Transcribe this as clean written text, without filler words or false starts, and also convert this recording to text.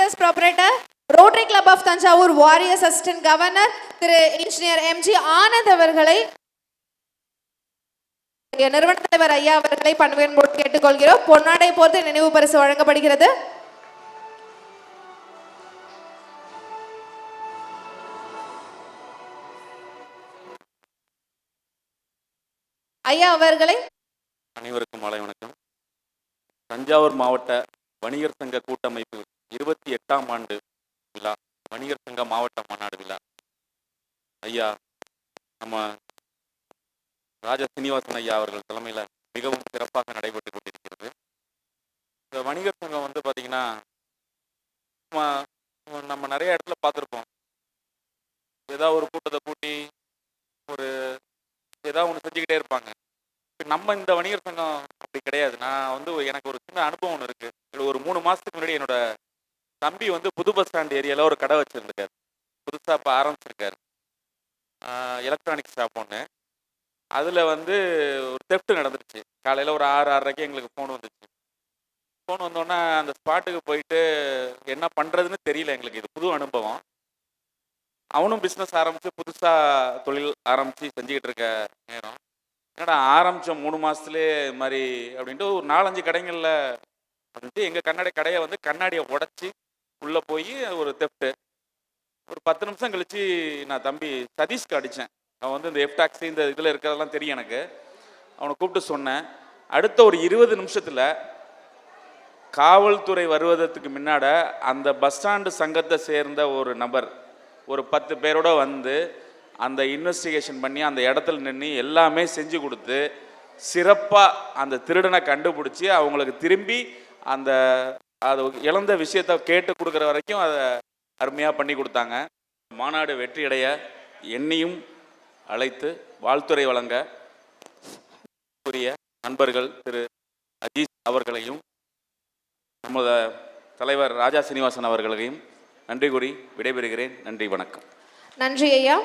Motors proprietor, Rotary Club of Thanjavur Warriors Assistant Governor Thiru engineer MG Anand அவர்களை நிறுவன தலைவர் ஐயா அவர்களை பணிவோடு கேட்டுக்கொள்கிறோம். பொன்னாடை போர்த்து நினைவு பரிசு வழங்கப்படுகிறது. ஐயா அவர்களை. அனைவருக்கும் மாலை வணக்கம். தஞ்சாவூர் மாவட்ட வணிகர் சங்க கூட்டமைப்பு 28ஆம் ஆண்டு விழா, வணிகர் சங்க மாவட்ட மாநாடு விழா ஐயா நம்ம ராஜா சீனிவாசன் ஐயா அவர்கள் தலைமையில் மிகவும் சிறப்பாக நடைபெற்று கொண்டிருக்கிறது. இந்த வணிகர் சங்கம் வந்து பார்த்திங்கன்னா நம்ம நிறைய இடத்துல பார்த்துருப்போம். ஏதாவது ஒரு கூட்டத்தை கூட்டி ஒரு ஏதாவது ஒன்று செஞ்சுக்கிட்டே இருப்பாங்க. நம்ம இந்த வணிகர் சங்கம் அப்படி கிடையாது. நான் வந்து எனக்கு ஒரு சின்ன அனுபவம் ஒன்று இருக்குது. ஒரு 3 மாதத்துக்கு முன்னாடி என்னோட தம்பி வந்து புது பஸ் ஸ்டாண்ட் ஏரியாவில் ஒரு கடை வச்சுருந்துருக்காரு. புதுசாக இப்போ ஆரம்பிச்சிருக்காரு, எலக்ட்ரானிக்ஸ் ஷாப் ஒன்று. அதில் வந்து ஒரு தெஃப்ட் நடந்துருச்சு. காலையில் ஒரு 6-6:30 எங்களுக்கு ஃபோன் வந்துச்சு. ஃபோன் வந்தோடனே அந்த ஸ்பாட்டுக்கு போயிட்டு என்ன பண்ணுறதுன்னு தெரியல எங்களுக்கு. இது புது அனுபவம். அவனும் பிஸ்னஸ் ஆரம்பித்து புதுசாக தொழில் ஆரம்பித்து செஞ்சுக்கிட்டு இருக்க நேரம், என்னடா ஆரம்பித்தோம் 3 மாதத்துலேயே இது மாதிரி அப்படின்ட்டு ஒரு 4-5 கடைகளில் வந்து எங்கள் கடையை வந்து கண்ணாடியை உடச்சி உள்ளே போய் ஒரு தெஃப்ட்டு. ஒரு 10 நிமிஷம் கழித்து நான் தம்பி சதீஷ்க்கு அடித்தேன். அவன் வந்து இந்த எஃப்டாக்ஸி இந்த இதில் இருக்கிறதெல்லாம் தெரியும் எனக்கு. அவனை கூப்பிட்டு சொன்னேன். அடுத்த ஒரு 20 நிமிஷத்தில் காவல்துறை வருவதற்கு முன்னாட அந்த பஸ் ஸ்டாண்டு சங்கத்தை சேர்ந்த ஒரு நபர் ஒரு 10 பேரோட வந்து அந்த இன்வெஸ்டிகேஷன் பண்ணி அந்த இடத்துல நின்று எல்லாமே செஞ்சு கொடுத்து சிறப்பாக அந்த திருடனை கண்டுபிடிச்சி அவங்களுக்கு திரும்பி அந்த அது இழந்த விஷயத்தை கேட்டு கொடுக்குற வரைக்கும் அதை அருமையாக பண்ணி கொடுத்தாங்க. மாநாடு வெற்றியடைய என்னையும் அழைத்து வாழ்த்துறை வழங்க கூறிய நண்பர்கள் திரு அஜீஸ் அவர்களையும் நமது தலைவர் ராஜா சீனிவாசன் அவர்களையும் நன்றி கூறி விடைபெறுகிறேன். நன்றி, வணக்கம். நன்றி ஐயா.